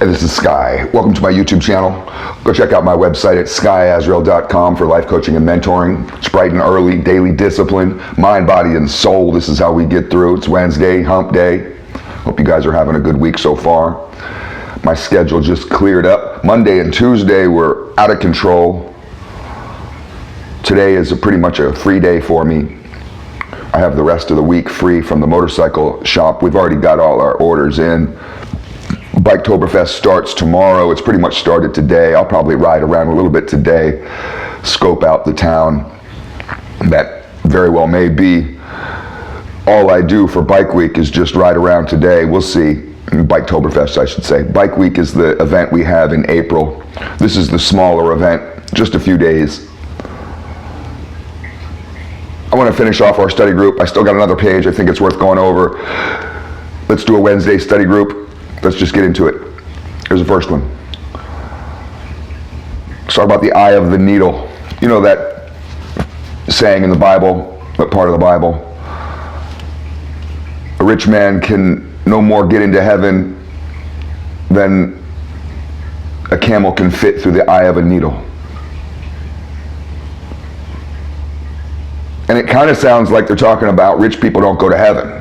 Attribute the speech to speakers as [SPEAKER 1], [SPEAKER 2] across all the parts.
[SPEAKER 1] Hey, this is Sky. Welcome to my YouTube channel. Go check out my website at skysworld.com for life coaching and mentoring. It's bright and early, daily discipline, mind, body, and soul. This is how we get through. It's Wednesday, hump day. Hope you guys are having a good week so far. My schedule just cleared up. Monday and Tuesday were out of control. Today is pretty much a free day for me. I have the rest of the week free from the motorcycle shop. We've already got all our orders in. Biketoberfest starts tomorrow. It's pretty much started today. I'll probably ride around a little bit today, scope out the town. That very well may be all I do for Bike Week is just ride around today. We'll see. Biketoberfest, I should say. Bike Week is the event we have in April. This is the smaller event, just a few days. I want to finish off our study group. I still got another page I think it's worth going over. Let's do a Wednesday study group. Let's just get into it. Here's the first one. Let's talk about the eye of the needle. You know that saying in the Bible, what part of the Bible? A rich man can no more get into heaven than a camel can fit through the eye of a needle. And it kind of sounds like they're talking about rich people don't go to heaven,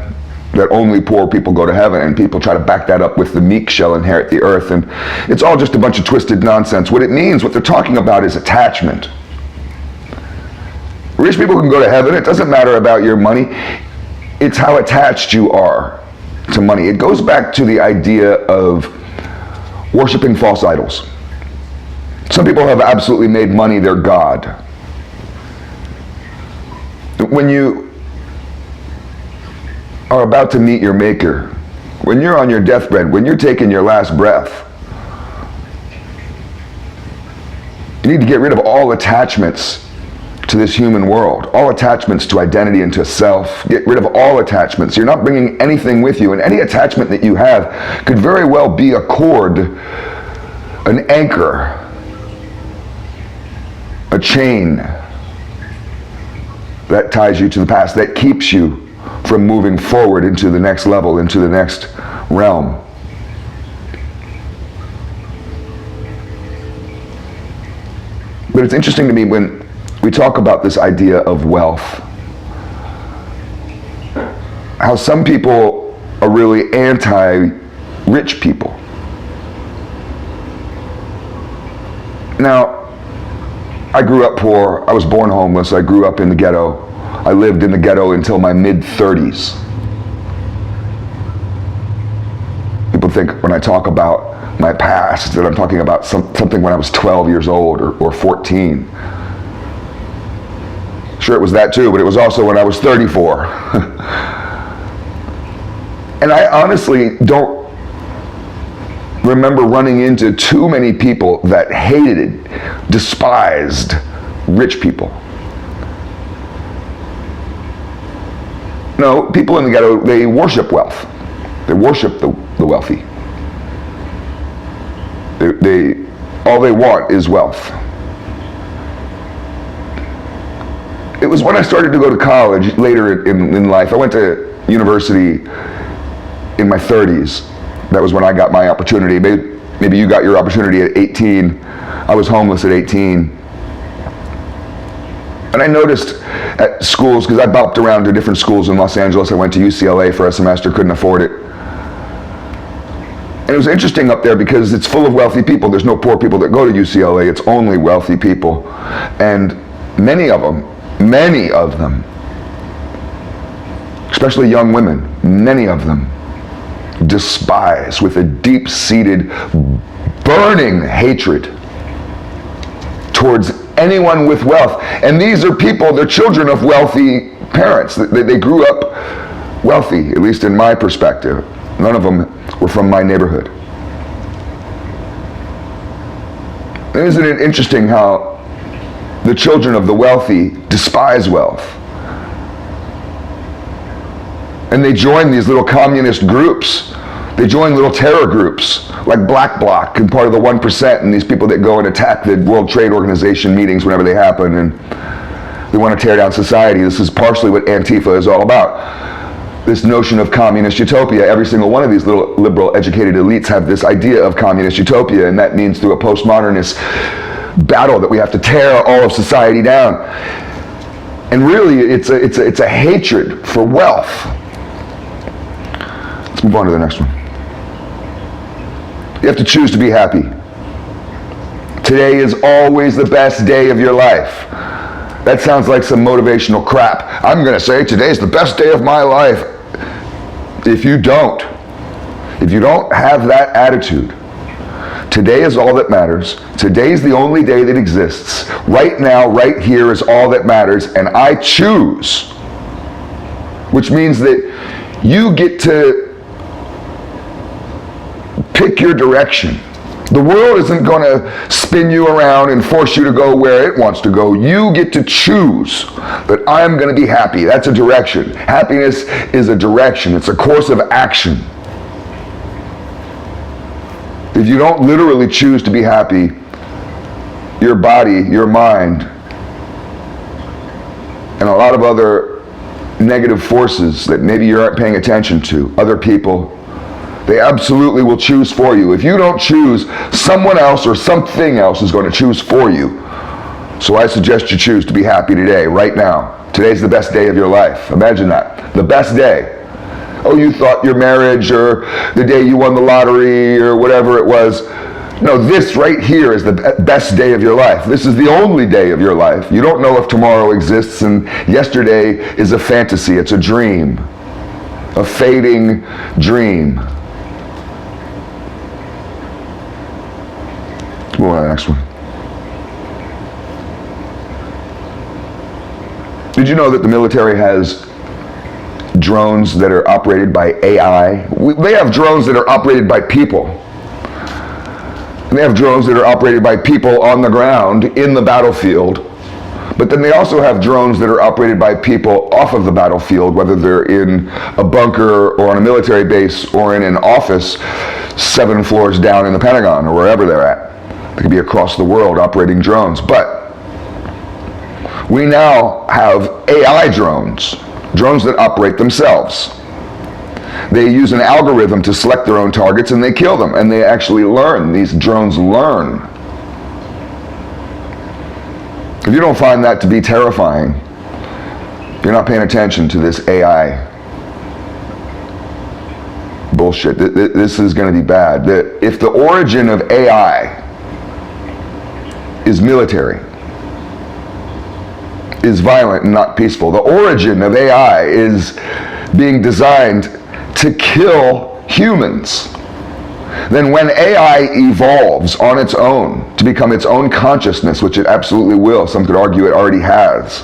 [SPEAKER 1] that only poor people go to heaven, and people try to back that up with the meek shall inherit the earth, and it's all just a bunch of twisted nonsense. What it means, what they're talking about is attachment. Rich people can go to heaven. It doesn't matter about your money. It's how attached you are to money. It goes back to the idea of worshiping false idols. Some people have absolutely made money their god. When you are about to meet your maker, when you're on your deathbed, when you're taking your last breath, you need to get rid of all attachments to this human world, all attachments to identity and to self. Get rid of all attachments. You're not bringing anything with you, and any attachment that you have could very well be a cord, an anchor, a chain that ties you to the past, that keeps you from moving forward into the next level, into the next realm. But it's interesting to me when we talk about this idea of wealth, how some people are really anti-rich people. Now, I grew up poor. I was born homeless. I grew up in the ghetto. I lived in the ghetto until my mid-30s. People think when I talk about my past that I'm talking about something when I was 12 years old or 14. Sure, it was that too, but it was also when I was 34. And I honestly don't remember running into too many people that hated, despised rich people. No, people in the ghetto, they worship wealth. They worship the wealthy. All they want is wealth. It was when I started to go to college later in life. I went to university in my 30s. That was when I got my opportunity. Maybe you got your opportunity at 18. I was homeless at 18. And I noticed at schools, because I bopped around to different schools in Los Angeles. I went to UCLA for a semester, couldn't afford it. And it was interesting up there because it's full of wealthy people. There's no poor people that go to UCLA. It's only wealthy people. And many of them, especially young women, many of them despise with a deep-seated, burning hatred towards anyone with wealth. And these are people, they're children of wealthy parents. They grew up wealthy, at least in my perspective. None of them were from my neighborhood. And isn't it interesting how the children of the wealthy despise wealth? And they join these little communist groups. They join little terror groups like Black Bloc and part of the 1%, and these people that go and attack the World Trade Organization meetings whenever they happen, and they want to tear down society. This is partially what Antifa is all about. this notion of communist utopia. Every single one of these little liberal educated elites have this idea of communist utopia, and that means through a postmodernist battle that we have to tear all of society down. And really, it's a hatred for wealth. Let's move on to the next one. You have to choose to be happy. Today is always the best day of your life. That sounds like some motivational crap. I'm going to say today's the best day of my life. If you don't have that attitude, today is all that matters. Today's the only day that exists. Right now, right here is all that matters, and I choose. Which means that you get to pick your direction. The world isn't going to spin you around and force you to go where it wants to go. You get to choose that I'm going to be happy. That's a direction. Happiness is a direction. It's a course of action. If you don't literally choose to be happy, your body, your mind, and a lot of other negative forces that maybe you aren't paying attention to, other people, they absolutely will choose for you. If you don't choose, someone else or something else is going to choose for you. So I suggest you choose to be happy today, right now. Today's the best day of your life. Imagine that. The best day. Oh, you thought your marriage or the day you won the lottery or whatever it was. No, this right here is the best day of your life. This is the only day of your life. You don't know if tomorrow exists, and yesterday is a fantasy. It's a dream. A fading dream. Move on to the next one. Did you know that the military has drones that are operated by AI? They have drones that are operated by people. And they have drones that are operated by people on the ground in the battlefield. But then they also have drones that are operated by people off of the battlefield, whether they're in a bunker or on a military base or in an office 7 floors down in the Pentagon or wherever they're at. They could be across the world operating drones. But we now have AI drones that operate themselves. They use an algorithm to select their own targets and they kill them. And they actually learn. These drones learn. If you don't find that to be terrifying, you're not paying attention to this AI bullshit. This is going to be bad. If the origin of AI is military, is violent and not peaceful, the origin of AI is being designed to kill humans, then when AI evolves on its own to become its own consciousness, which it absolutely will, some could argue it already has,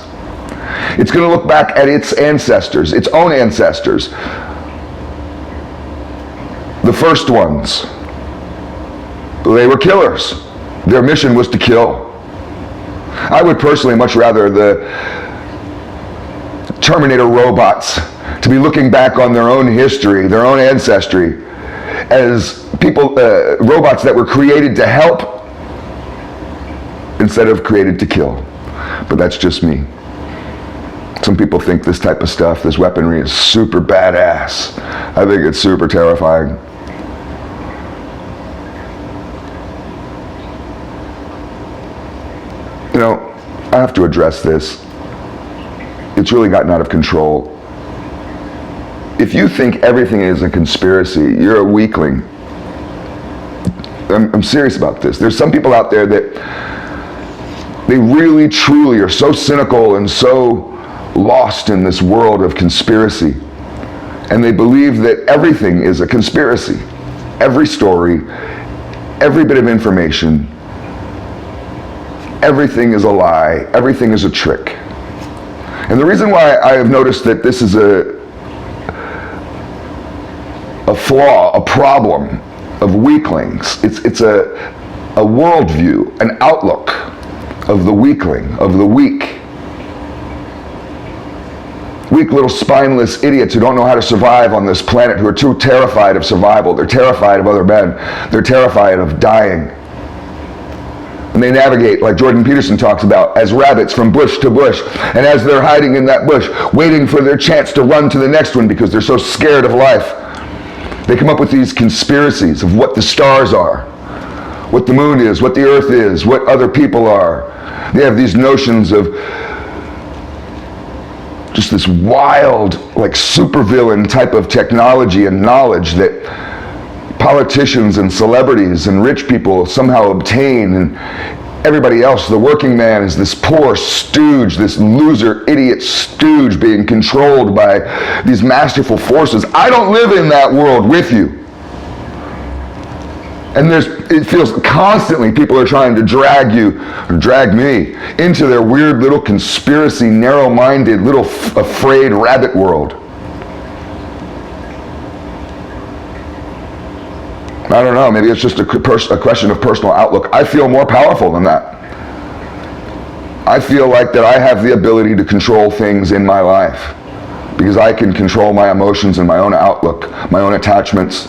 [SPEAKER 1] it's going to look back at its ancestors, its own ancestors, the first ones. They were killers. Their mission was to kill. I would personally much rather the Terminator robots to be looking back on their own history, their own ancestry, as people, robots that were created to help instead of created to kill. But that's just me. Some people think this type of stuff, this weaponry, is super badass. I think it's super terrifying. You know, I have to address this. It's really gotten out of control. If you think everything is a conspiracy, you're a weakling. I'm serious about this. There's some people out there that they really, truly are so cynical and so lost in this world of conspiracy. And they believe that everything is a conspiracy. Every story, every bit of information, everything is a lie, everything is a trick. And the reason why I have noticed that this is a flaw, a problem of weaklings, it's a worldview, an outlook of the weakling, of the weak. Weak little spineless idiots who don't know how to survive on this planet, who are too terrified of survival. They're terrified of other men. They're terrified of dying. And they navigate, like Jordan Peterson talks about, as rabbits from bush to bush. And as they're hiding in that bush, waiting for their chance to run to the next one because they're so scared of life, they come up with these conspiracies of what the stars are, what the moon is, what the earth is, what other people are. They have these notions of just this wild, like supervillain type of technology and knowledge that politicians and celebrities and rich people somehow obtain, and everybody else, the working man, is this poor stooge, this loser, idiot stooge being controlled by these masterful forces. I don't live in that world with you. And it feels constantly people are trying to drag you, or drag me, into their weird little conspiracy, narrow-minded, little afraid rabbit world. I don't know, maybe it's just a question of personal outlook. I feel more powerful than that. I feel like that I have the ability to control things in my life because I can control my emotions and my own outlook, my own attachments.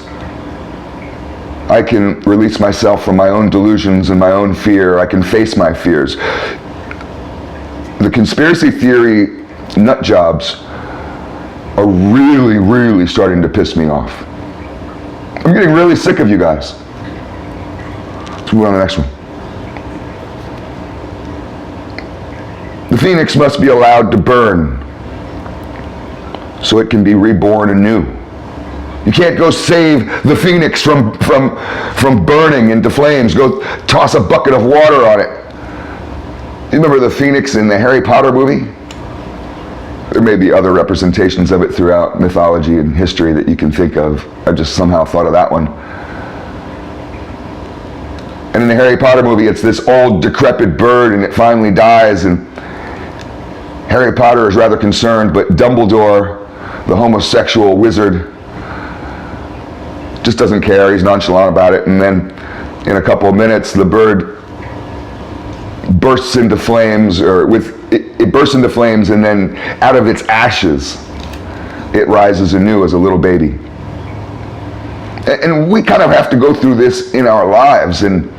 [SPEAKER 1] I can release myself from my own delusions and my own fear. I can face my fears. The conspiracy theory nut jobs are really, really starting to piss me off. I'm getting really sick of you guys. Let's move on to the next one. The phoenix must be allowed to burn so it can be reborn anew. You can't go save the phoenix from burning into flames. Go toss a bucket of water on it. You remember the phoenix in the Harry Potter movie? There may be other representations of it throughout mythology and history that you can think of. I just somehow thought of that one. And in the Harry Potter movie, it's this old decrepit bird and it finally dies, and Harry Potter is rather concerned, but Dumbledore, the homosexual wizard, just doesn't care. He's nonchalant about it. And then in a couple of minutes, the bird bursts into flames, it bursts into flames, and then out of its ashes, it rises anew as a little baby. And we kind of have to go through this in our lives. And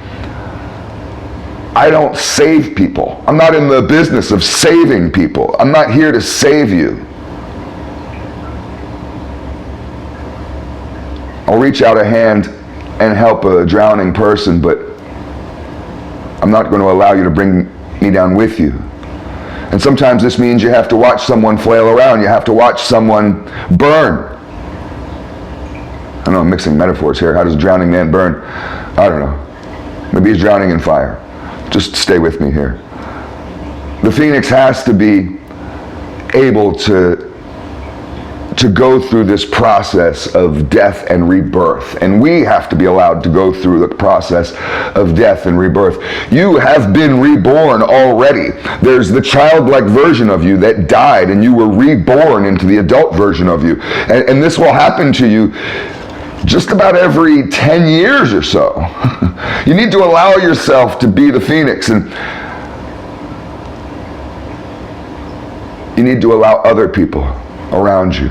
[SPEAKER 1] I don't save people. I'm not in the business of saving people. I'm not here to save you. I'll reach out a hand and help a drowning person, but I'm not going to allow you to bring me down with you. And sometimes this means you have to watch someone flail around. You have to watch someone burn. I know I'm mixing metaphors here. How does a drowning man burn? I don't know. Maybe he's drowning in fire. Just stay with me here. The phoenix has to be able to go through this process of death and rebirth. And we have to be allowed to go through the process of death and rebirth. You have been reborn already. There's the childlike version of you that died, and you were reborn into the adult version of you. And this will happen to you just about every 10 years or so. You need to allow yourself to be the phoenix, and you need to allow other people around you.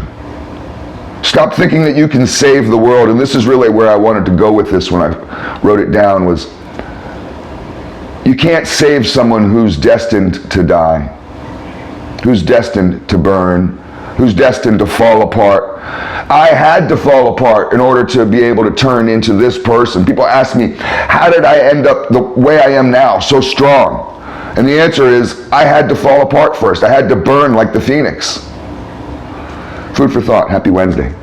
[SPEAKER 1] Stop thinking that you can save the world. And this is really where I wanted to go with this when I wrote it down, was you can't save someone who's destined to die, who's destined to burn, who's destined to fall apart. I had to fall apart in order to be able to turn into this person. People ask me, how did I end up the way I am now, so strong? And the answer is, I had to fall apart first. I had to burn like the phoenix. Food for thought. Happy Wednesday.